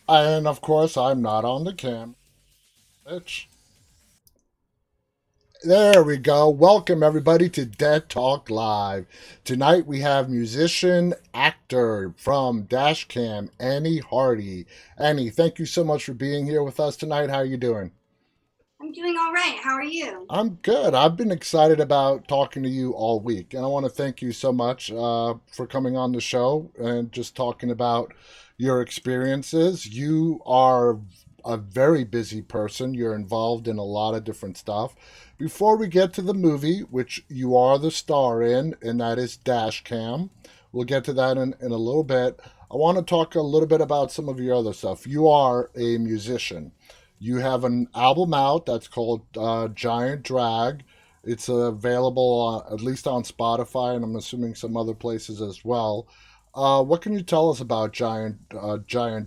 And of course, I'm not on the cam. Bitch. There we go. Welcome everybody to Dead Talk Live. Tonight we have musician, actor from Dashcam, Annie Hardy. Annie, thank you so much for being here with us tonight. How are you doing? I'm doing all right. How are you? I'm good. I've been excited about talking to you all week, and I want to thank you so much for coming on the show and just talking about your experiences. You are a very busy person. You're involved in a lot of different stuff. Before we get to the movie, which you are the star in, and that is Dashcam, we'll get to that in a little bit. I want to talk a little bit about some of your other stuff. You are a musician. You have an album out that's called Giant Drag. It's available at least on Spotify, and I'm assuming some other places as well. What can you tell us about Giant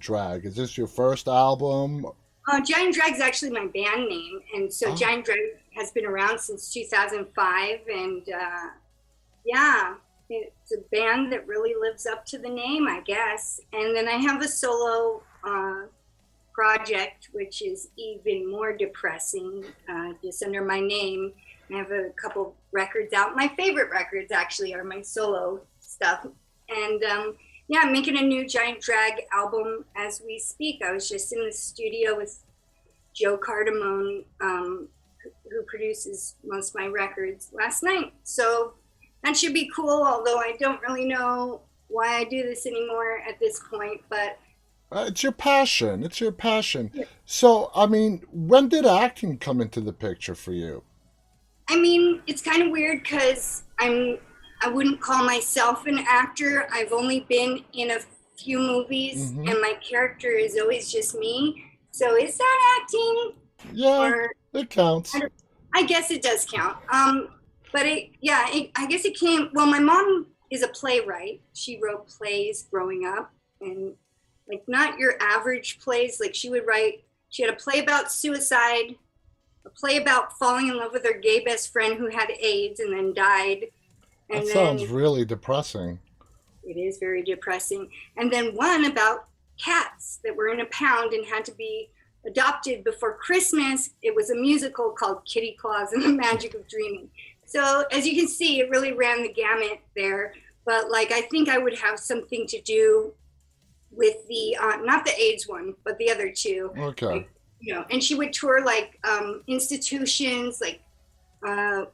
Drag? Is this your first album? Giant Drag is actually my band name, and so Oh, Giant Drag has been around since 2005, and yeah, it's a band that really lives up to the name, I guess. And then I have a solo project, which is even more depressing, just under my name. I have a couple records out. My favorite records actually are my solo stuff, and yeah, I'm making a new Giant Drag album as we speak. I was just in the studio with Joe Cardamone, who produces most of my records, last night. So that should be cool, although I don't really know why I do this anymore at this point. But it's your passion. It's your passion. So, I mean, when did acting come into the picture for you? I mean, it's kind of weird because I wouldn't call myself an actor. I've only been in a few movies, Mm-hmm. and my character is always just me. So is that acting? Yeah, Or it counts. I guess it does count. But I guess it came. Well, my mom is a playwright. She wrote plays growing up, and like not your average plays. Like she would write. She had a play about suicide, a play about falling in love with her gay best friend who had AIDS and then died, That and sounds then really depressing. it is very depressing. And then one about cats that were in a pound and had to be adopted before Christmas. It was a musical called Kitty Claus and the Magic of Dreaming. So as you can see, it really ran the gamut there. But like, I think I would have something to do with the not the AIDS one, but the other two. Okay. Like, and she would tour like institutions, like uh,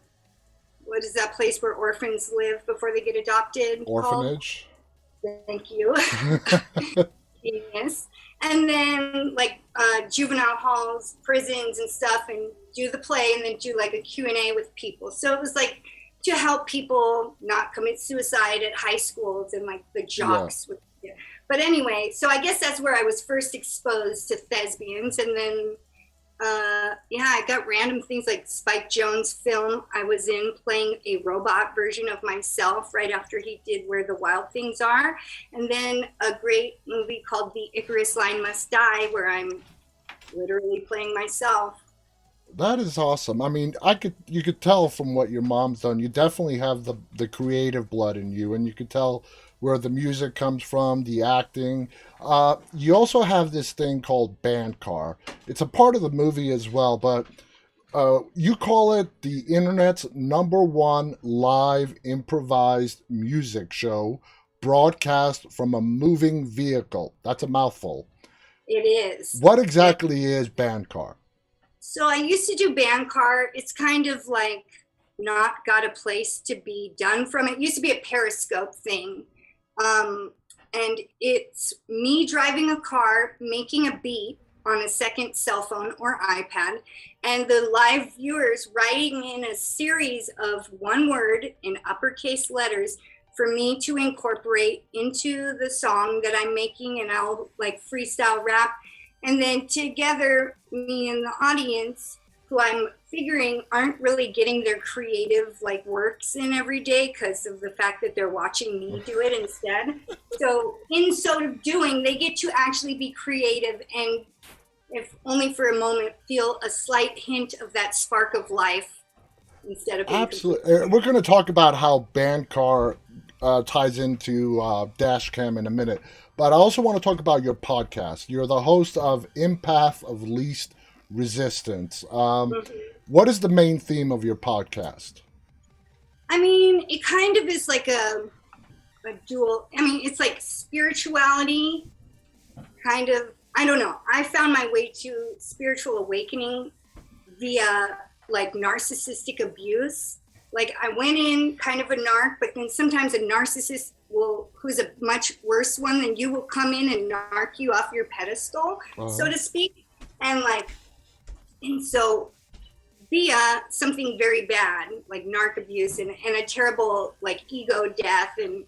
what is that place where orphans live before they get adopted called? Orphanage? Thank you. Genius. And then like juvenile halls, prisons and stuff, and do the play and then do like a Q&A with people. So it was like to help people not commit suicide at high schools and like the Yeah. jocks with, yeah. But anyway, so I guess that's where I was first exposed to thespians. And then yeah, I got random things like Spike Jones' film I was in playing a robot version of myself right after he did Where the Wild Things Are. And then a great movie called The Icarus Line Must Die, where I'm literally playing myself. That is awesome. I mean, I could you could tell from what your mom's done. You definitely have the creative blood in you, and you could tell where the music comes from, the acting. You also have this thing called band car. It's a part of the movie as well, but you call it the internet's number one live improvised music show broadcast from a moving vehicle. That's a mouthful. It is. What And exactly is band car? so I used to do band car. It's kind of like not got a place to be done from. It used to be a Periscope thing. Um, and it's me driving a car, making a beat on a second cell phone or iPad, and the live viewers writing in a series of one word in uppercase letters for me to incorporate into the song that I'm making, and I'll like freestyle rap. And then together, me and the audience, who I'm figuring aren't really getting their creative like works in every day because of the fact that they're watching me do it instead. So in so doing, they get to actually be creative and, if only for a moment, feel a slight hint of that spark of life instead of being completely. Absolutely. We're going to talk about how band car ties into Dashcam in a minute. But I also want to talk about your podcast. You're the host of Empath of Least Resistance. Mhm. What is the main theme of your podcast? I mean, it kind of is like a dual. I mean, it's like spirituality, kind of. I don't know. I found my way to spiritual awakening via like narcissistic abuse. Like I went in kind of a narc, but then sometimes a narcissist will, who's a much worse one than you, will come in and narc you off your pedestal, so Uh-huh. to speak. And like, and so via something very bad, like narc abuse and a terrible like ego death. And,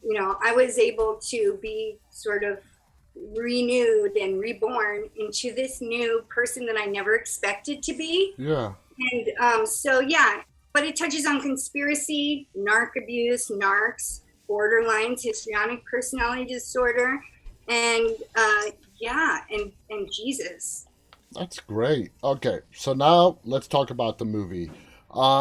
you know, I was able to be sort of renewed and reborn into this new person that I never expected to be. Yeah. And so, yeah, but it touches on conspiracy, narc abuse, narcs, borderlines, histrionic personality disorder, and yeah, and Jesus. That's great. Okay, so now let's talk about the movie.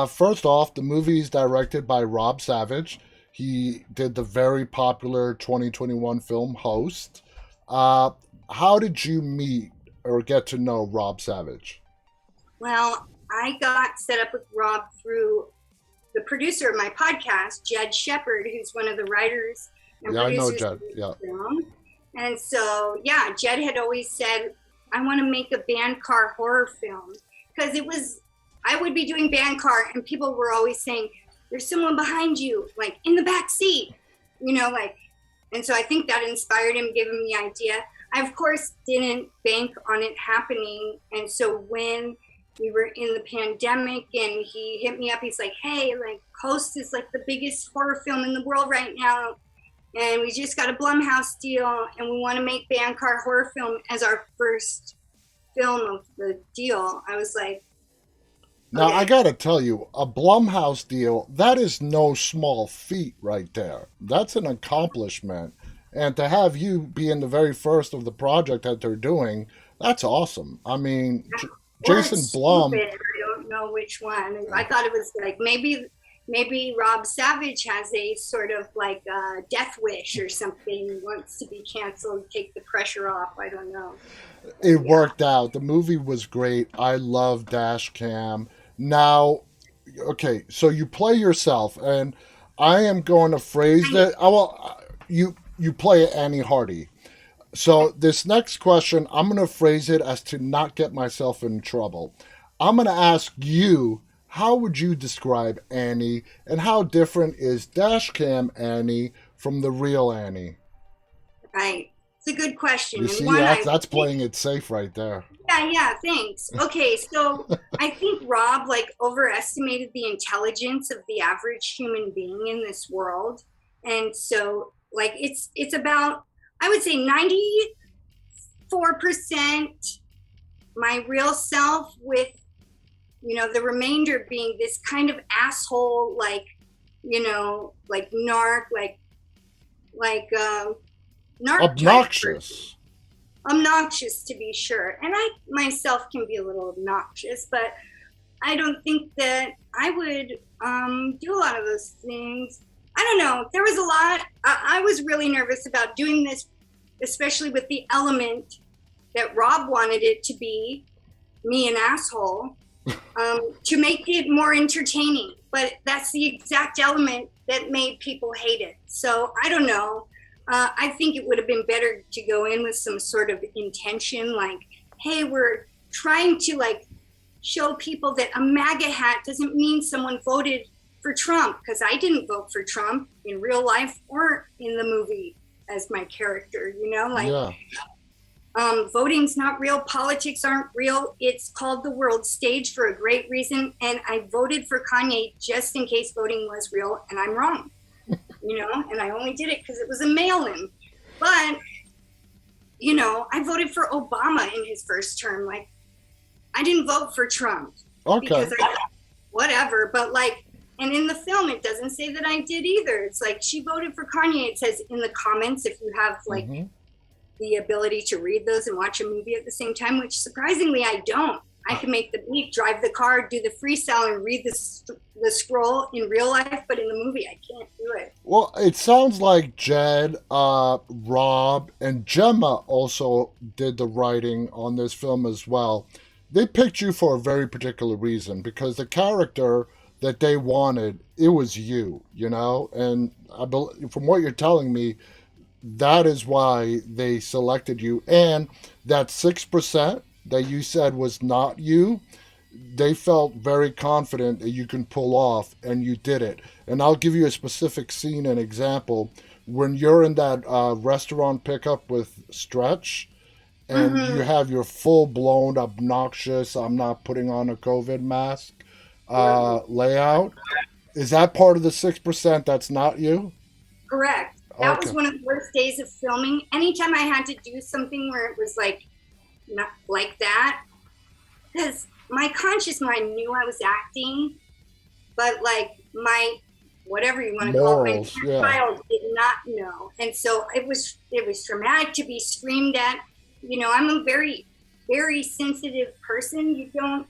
First off, the movie is directed by Rob Savage. He did the very popular 2021 film Host. Uh, how did you meet or get to know Rob Savage? Well, I got set up with Rob through the producer of my podcast, Jed Shepard, who's one of the writers and Yeah, I know producers of Jed. the Yeah. film. And so, yeah, Jed had always said, I want to make a band car horror film. Because it was, I would be doing band car, and people were always saying, there's someone behind you, like in the back seat, you know, like, and so I think that inspired him, gave him the idea. I, of course, didn't bank on it happening. And so when we were in the pandemic and he hit me up, he's like, hey, like, Host is like the biggest horror film in the world right now. And we just got a Blumhouse deal and we want to make Band Car Horror Film as our first film of the deal. I was like, Now, I okay. gotta tell you, a Blumhouse deal, that is no small feat right there. That's an accomplishment. And to have you be in the very first of the project that they're doing, that's awesome. I mean, Or Jason it's Blum, stupid. I don't know which one. I thought it was like maybe Rob Savage has a sort of like a death wish or something. He wants to be canceled, take the pressure off. I don't know. But it yeah. worked out. The movie was great. I love Dashcam. Now, okay, so you play yourself, and I am going to phrase that. I will. You play Annie Hardy. So this next question, I'm going to phrase it as to not get myself in trouble. I'm going to ask you, how would you describe Annie, and how different is Dashcam Annie from the real Annie? Right. It's a good question. You And see, one that's I that's think, playing it safe right there. yeah, thanks. Okay, so I think Rob like overestimated the intelligence of the average human being in this world. And so like it's about, I would say, 94% my real self, with, you know, the remainder being this kind of asshole, like, you know, like narc, like narc type person. Obnoxious. Obnoxious, to be sure. And I myself can be a little obnoxious, but I don't think that I would do a lot of those things. I don't know. There was a lot. I was really nervous about doing this, especially with the element that Rob wanted it to be, me an asshole, to make it more entertaining. But that's the exact element that made people hate it. So I don't know. I think it would have been better to go in with some sort of intention, like, hey, we're trying to like show people that a MAGA hat doesn't mean someone voted for Trump, because I didn't vote for Trump in real life or in the movie as my character, you know, like Yeah. voting's not real, politics aren't real. It's called the world stage for a great reason. And I voted for Kanye just in case voting was real, and I'm wrong, you know, and I only did it because it was a mail-in. But, you know, I voted for Obama in his first term. Like, I didn't vote for Trump Okay. because whatever, but like, and in the film, it doesn't say that I did either. It's like, she voted for Kanye. It says in the comments, if you have like Hmm. the ability to read those and watch a movie at the same time, which surprisingly I don't. I can make the beat, drive the car, do the freestyle, and read the scroll in real life, but in the movie I can't do it. Well, it sounds like Jed, Rob, and Gemma also did the writing on this film as well. They picked you for a very particular reason because the character that they wanted, it was you, you know? And from what you're telling me, that is why they selected you. And that 6% that you said was not you, they felt very confident that you can pull off, and you did it. And I'll give you a specific scene and example. When you're in that restaurant pickup with Stretch, and you Mm-hmm. have your full blown obnoxious "I'm not putting on a COVID mask" layout, is that part of the 6% that's not you? Correct. That was Okay. one of the worst days of filming. Anytime I had to do something where it was like not like that, because my conscious mind knew I was acting, but like my whatever you want to call it, my Morals, inner yeah. child did not know, and so it was traumatic to be screamed at. I'm a very sensitive person. You don't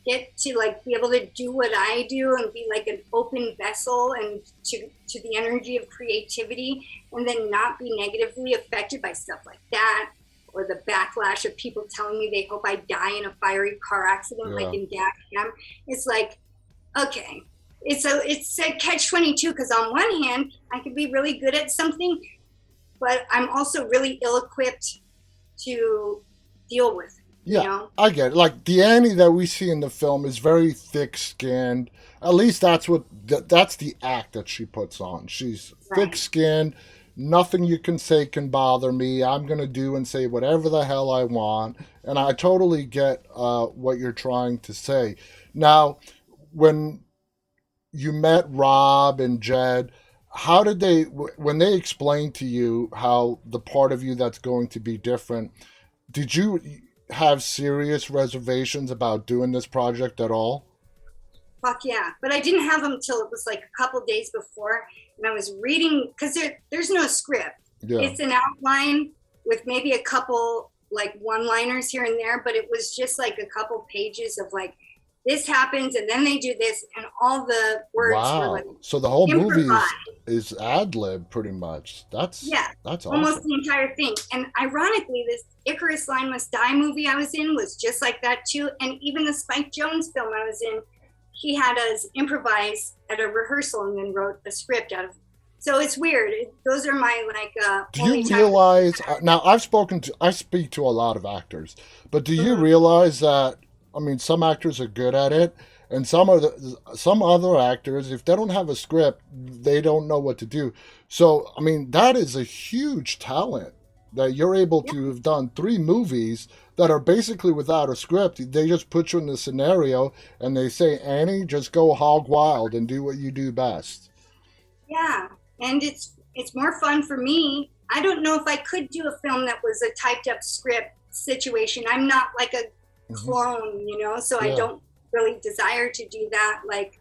get to like be able to do what I do and be like an open vessel and to the energy of creativity, and then not be negatively affected by stuff like that, or the backlash of people telling me they hope I die in a fiery car accident like Yeah. in Dashcam. It's like, okay, it's a catch-22, because on one hand I can be really good at something, but I'm also really ill-equipped to deal with it, Yeah, I get it. Like the Annie that we see in the film is very thick-skinned. At least that's the act that she puts on. She's right? thick-skinned. Nothing you can say can bother me. I'm gonna do and say whatever the hell I want, and I totally get what you're trying to say. Now, when you met Rob and Jed, how did when they explained to you how the part of you that's going to be different? Did you have serious reservations about doing this project at all? Fuck yeah. But I didn't have them till it was like a couple days before. And I was reading, because there's no script. Yeah. It's an outline with maybe a couple like one liners here and there, but it was just like a couple pages of like, this happens and then they do this. And all the words were like Wow. So the whole movie improvised. is ad lib pretty much. Yeah, That's almost awesome. the entire thing. And ironically, this Icarus Line Must Die movie I was in was just like that too. And even the Spike Jones film I was in, he had us improvise at a rehearsal and then wrote a script out of. So it's weird. Those are my like Do you only times. realize now I speak to a lot of actors, but do you Mhm. realize that I mean some actors are good at it and some other actors if they don't have a script, they don't know what to do. So, I mean, that is a huge talent that you're able Yeah, to have done three movies that are basically without a script. They just put you in the scenario and they say, "Annie, just go hog wild and do what you do best." yeah, and it's more fun for me. I don't know if I could do a film that was a typed up script situation. I'm not like a Hmm. clone, so I Yeah. don't really desire to do that. Like,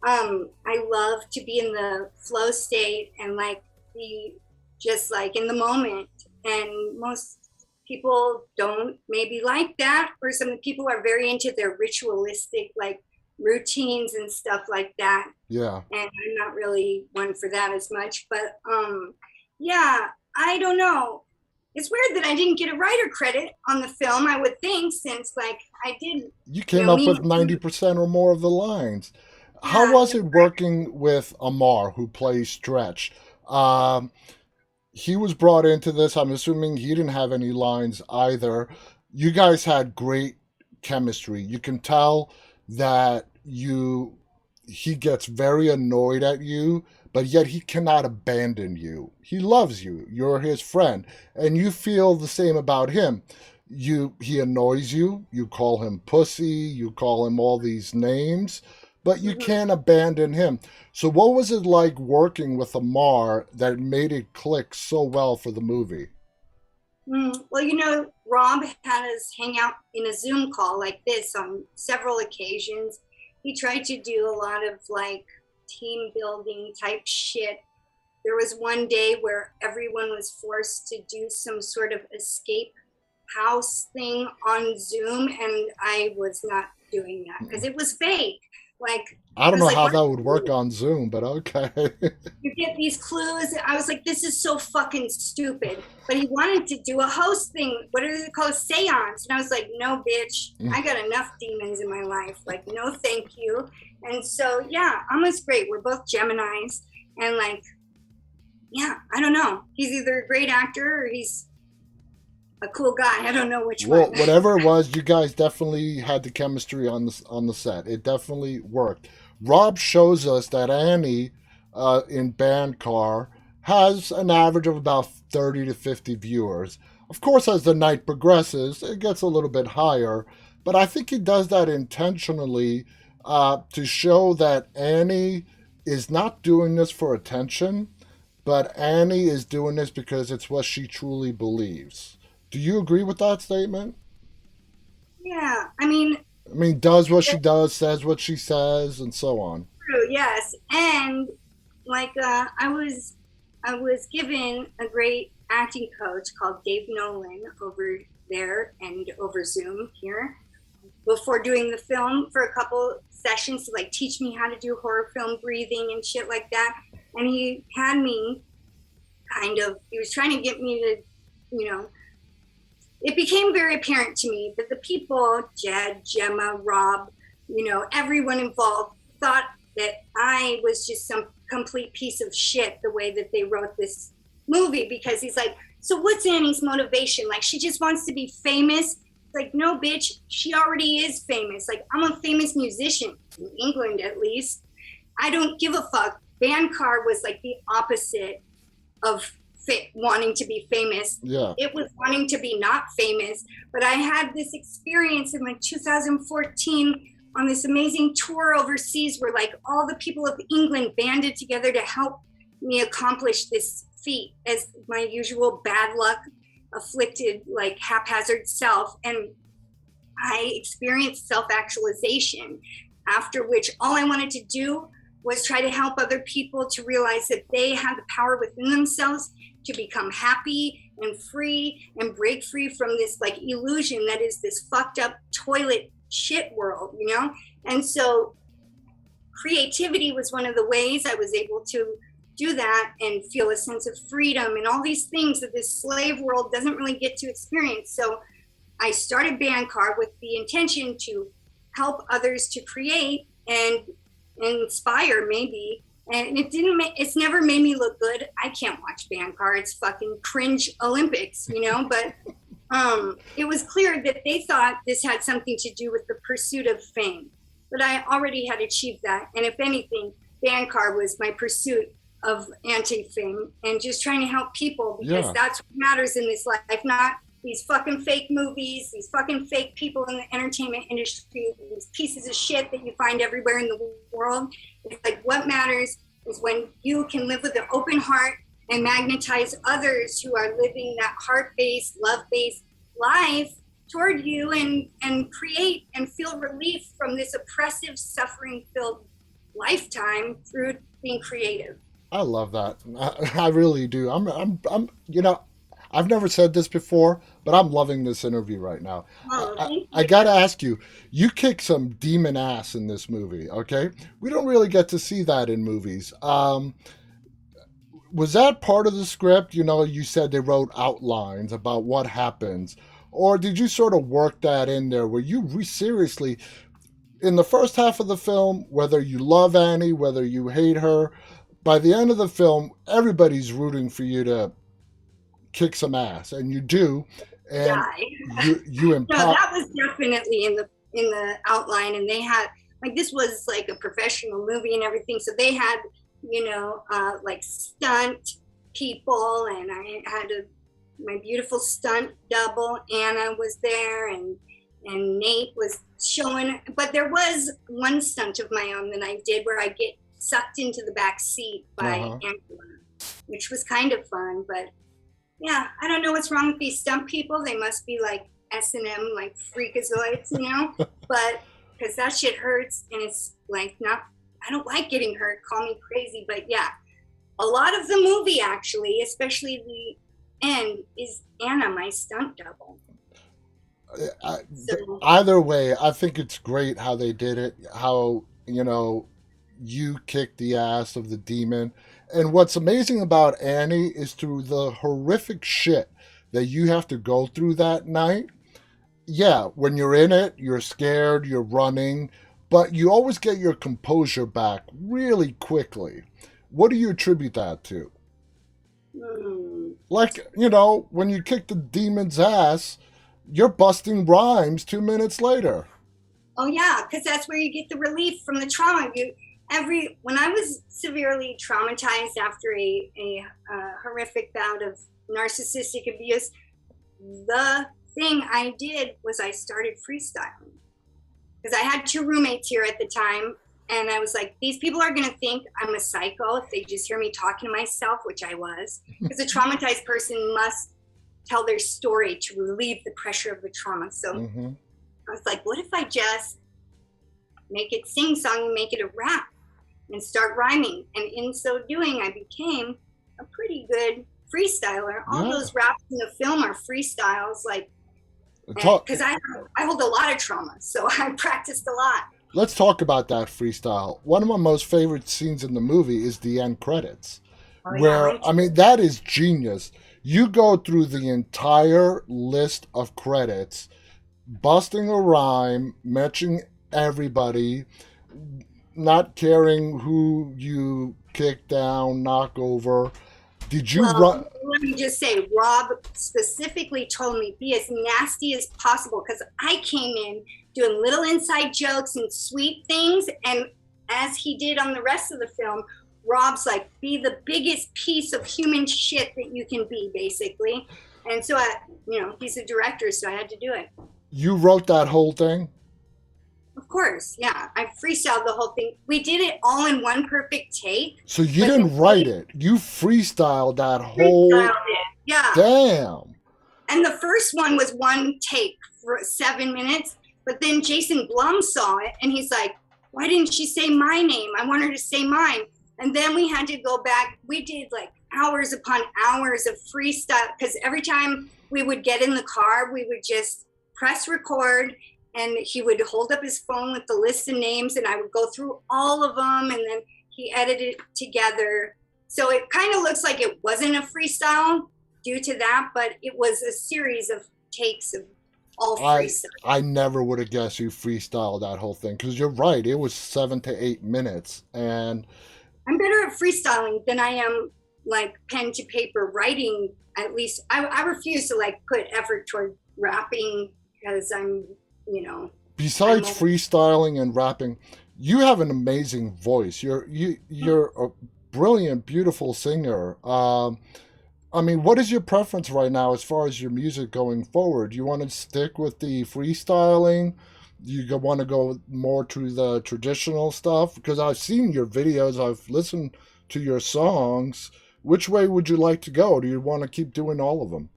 I love to be in the flow state and like be just like in the moment. And most people don't maybe like that, or some people are very into their ritualistic like routines and stuff like that. Yeah. And I'm not really one for that as much. But yeah, I don't know. It's weird that I didn't get a writer credit on the film, I would think, since like I did, You came up me. with 90% or more of the lines. How Yeah, was it working with Amar, who plays Stretch? Um, he was brought into this. I'm assuming he didn't have any lines either. You guys had great chemistry. You can tell that he gets very annoyed at you, but yet he cannot abandon you. He loves you. You're his friend, and you feel the same about him. He annoys you. You call him pussy. You call him all these names, but you mhm. can't abandon him. So, what was it like working with Amar that made it click so well for the movie? Well, Rob had us hang out in a Zoom call like this on several occasions. He tried to do a lot of like team building type shit. There was one day where everyone was forced to do some sort of escape house thing on Zoom, and I was not doing that because it was fake. Like, I I don't was know like, how what? that would work on Zoom, but okay. You get these clues. I was like, this is so fucking stupid. But he wanted to do a host thing. What is it called? Seance. And I was like, no, bitch. I got enough demons in my life. Like, no, thank you. And so, yeah, Alma's great. We're both Geminis. And like, yeah, I don't know. He's either a great actor or he's a cool guy. I don't know which Well, one. whatever it was, you guys definitely had the chemistry on the set. It definitely worked. Rob shows us that Annie in Band Car has an average of about 30 to 50 viewers. Of course, as the night progresses, it gets a little bit higher, but I think he does that intentionally to show that Annie is not doing this for attention, but Annie is doing this because it's what she truly believes. Do you agree with that statement? Yeah, I mean, I mean, does what she does, says what she says, and so on. true, yes. And like I was given a great acting coach called Dave Nolan over there and over Zoom here before doing the film for a couple sessions to like teach me how to do horror film breathing and shit like that. And he had me he was trying to get me to, you know, it became very apparent to me that the people, Jed, Gemma, Rob, everyone involved thought that I was just some complete piece of shit the way that they wrote this movie because he's like, so what's Annie's motivation? Like, she just wants to be famous. It's like, no, bitch, she already is famous. Like, I'm a famous musician, in England at least. I don't give a fuck. Bandcar was like the opposite of wanting to be famous. Yeah. It was wanting to be not famous. But I had this experience in like 2014 on this amazing tour overseas where like all the people of England banded together to help me accomplish this feat as my usual bad luck afflicted like haphazard self. And I experienced self-actualization, after which all I wanted to do was try to help other people to realize that they have the power within themselves to become happy and free and break free from this like illusion that is this fucked up toilet shit world. And so creativity was one of the ways I was able to do that and feel a sense of freedom and all these things that this slave world doesn't really get to experience. So I started Bandcar with the intention to help others to create and inspire maybe. And it's never made me look good. I can't watch Bandcar. It's fucking cringe Olympics. But it was clear that they thought this had something to do with the pursuit of fame. But I already had achieved that. And if anything, Bandcar was my pursuit of anti-fame and just trying to help people because Yeah. that's what matters in this life, not these fucking fake movies, these fucking fake people in the entertainment industry, these pieces of shit that you find everywhere in the world. It's like what matters is when you can live with an open heart and magnetize others who are living that heart-based, love-based life toward you and create and feel relief from this oppressive, suffering-filled lifetime through being creative. I love that. I really do. I've never said this before, but I'm loving this interview right now. Oh, thank I you. gotta ask you, you kick some demon ass in this movie, okay? We don't really get to see that in movies. Was that part of the script? You said they wrote outlines about what happens. Or did you sort of work that in there where you seriously, in the first half of the film, whether you love Annie, whether you hate her, by the end of the film, everybody's rooting for you to kick some ass, and you do, and Die. you No, empower. that was definitely in the outline, and they had like this was like a professional movie and everything, so they had like stunt people, and I had my beautiful stunt double Anna was there, and Nate was showing, but there was one stunt of my own that I did where I get sucked into the back seat by Uh-huh. Angela, which was kind of fun, but yeah, I don't know what's wrong with these stunt people. They must be like S&M, like freakazoids. But because that shit hurts and it's like not, I don't like getting hurt. Call me crazy. But yeah, a lot of the movie actually, especially the end, is Anna, my stunt double. I, So Either way, I think it's great how they did it, how you know, you kick the ass of the demon. And what's amazing about Annie is through the horrific shit that you have to go through that night. Yeah, when you're in it, you're scared, you're running, but you always get your composure back really quickly. What do you attribute that to? Hmm. Like, when you kick the demon's ass, you're busting rhymes 2 minutes later. Oh yeah, because that's where you get the relief from the trauma. When I was severely traumatized after a horrific bout of narcissistic abuse, the thing I did was I started freestyling because I had two roommates here at the time. And I was like, these people are going to think I'm a psycho if they just hear me talking to myself, which I was. Because a traumatized person must tell their story to relieve the pressure of the trauma. So Mm-hmm. I was like, what if I just make it sing song and make it a rap and start rhyming? And in so doing, I became a pretty good freestyler. All Yeah. those raps in the film are freestyles, like, Talk, because I hold a lot of trauma, so I practiced a lot. let's talk about that freestyle. One of my most favorite scenes in the movie is the end credits, Oh yeah, where, I mean, that is genius. You go through the entire list of credits, busting a rhyme, matching everybody, not caring who you kick down, knock over. Did you run? well, let me just say, Rob specifically told me be as nasty as possible because I came in doing little inside jokes and sweet things, and as he did on the rest of the film, Rob's like, be the biggest piece of human shit that you can be, basically. And so he's a director, so I had to do it. You wrote that whole thing? Of course, yeah. I freestyled the whole thing. We did it all in one perfect take, So you but didn't write it. You freestyled that freestyled whole. it. Yeah. Damn. And the first one was one take for 7 minutes, but then Jason Blum saw it and he's like, why didn't she say my name? I want her to say mine. And then we had to go back. We did like hours upon hours of freestyle because every time we would get in the car, we would just press record and he would hold up his phone with the list of names and I would go through all of them and then he edited it together. So it kind of looks like it wasn't a freestyle due to that, but it was a series of takes of all I freestyle. I never would have guessed you freestyled that whole thing because you're right. It was 7 to 8 minutes, and I'm better at freestyling than I am like pen to paper writing. At least I refuse to like put effort toward rapping because I'm besides freestyling and rapping, you have an amazing voice. You're a brilliant, beautiful singer. I mean, what is your preference right now as far as your music going forward? Do you want to stick with the freestyling? Do you want to go more to the traditional stuff? Because I've seen your videos, I've listened to your songs. Which way would you like to go? Do you want to keep doing all of them?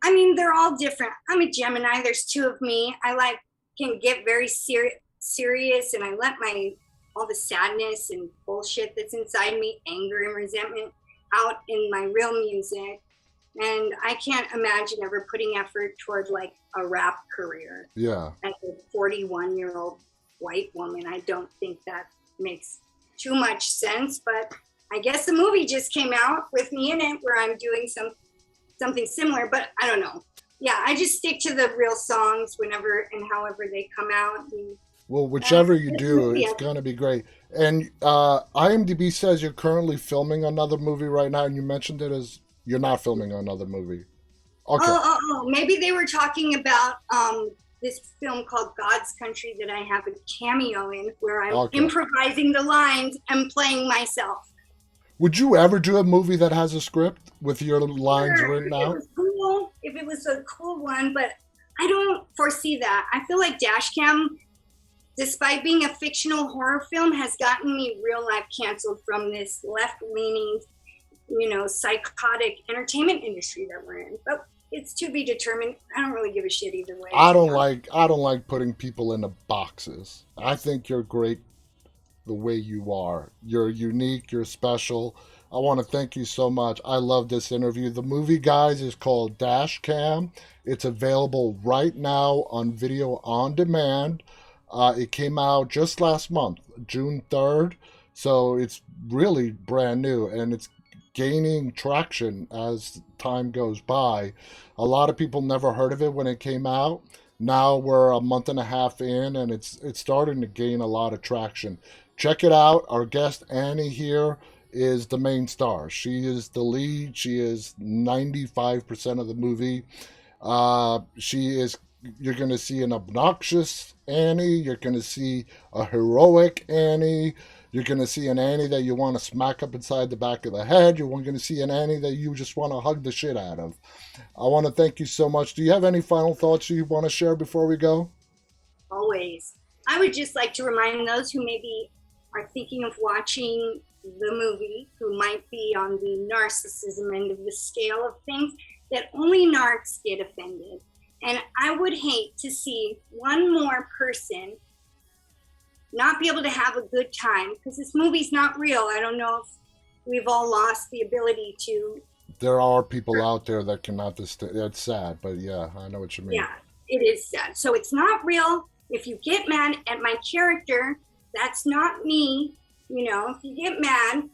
I mean, they're all different. I'm a Gemini. There's two of me. I like can get very serious, and I let my all the sadness and bullshit that's inside me, anger and resentment, out in my real music. And I can't imagine ever putting effort toward like a rap career Yeah. as a 41-year-old white woman. I don't think that makes too much sense. But I guess the movie just came out with me in it, where I'm doing something similar, but I don't know. Yeah, I just stick to the real songs whenever and however they come out. And, Well, whichever you this do, movie, it's going to be great. And IMDb says you're currently filming another movie right now, and you mentioned it as you're not filming another movie. Okay. maybe they were talking about this film called God's Country that I have a cameo in, where I'm Okay. improvising the lines and playing myself. Would you ever do a movie that has a script with your lines Sure, written if it out? was cool, if it was a cool one, but I don't foresee that. I feel like Dashcam, despite being a fictional horror film, has gotten me real life canceled from this left leaning, psychotic entertainment industry that we're in. But it's to be determined. I don't really give a shit either way. I don't like putting people into boxes. I think you're great the way you are. You're unique, you're special. I want to thank you so much. I love this interview. The movie, guys, is called Dashcam. It's available right now on video on demand. It came out just last month, June 3rd. So it's really brand new and it's gaining traction as time goes by. A lot of people never heard of it when it came out. Now we're a month and a half in and it's starting to gain a lot of traction. Check it out. Our guest Annie here is the main star. She is the lead. She is 95% of the movie. She is. You're going to see an obnoxious Annie. You're going to see a heroic Annie. You're going to see an Annie that you want to smack up inside the back of the head. You're going to see an Annie that you just want to hug the shit out of. I want to thank you so much. Do you have any final thoughts you want to share before we go? Always. I would just like to remind those who maybe are thinking of watching the movie, who might be on the narcissism end of the scale of things, that only narcs get offended. And I would hate to see one more person not be able to have a good time because this movie's not real. I don't know if we've all lost the ability to. There are people out there that cannot. It's sad, but yeah, I know what you mean. Yeah, it is sad. So it's not real. If you get mad at my character, that's not me. You know, if you get mad,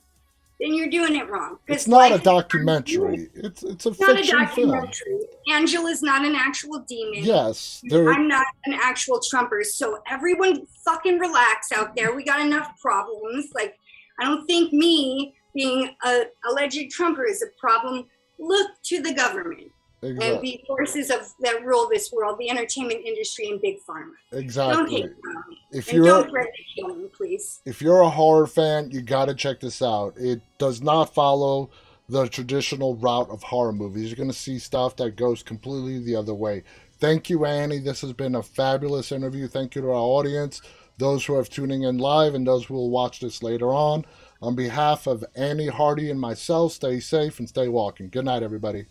then you're doing it wrong. It's not a documentary. It's a not a fiction film. documentary. Angela's not an actual demon. Yes, I'm not an actual Trumper. So everyone fucking relax out there. We got enough problems. Like, I don't think me being a alleged Trumper is a problem. Look to the government. Exactly. And the forces that rule this world, the entertainment industry and big pharma. Exactly. Don't hate me. If and you're, don't threaten to kill me, please. If you're a horror fan, you got to check this out. It does not follow the traditional route of horror movies. You're going to see stuff that goes completely the other way. Thank you, Annie. This has been a fabulous interview. Thank you to our audience, those who are tuning in live and those who will watch this later on. On behalf of Annie Hardy and myself, stay safe and stay walking. Good night, everybody.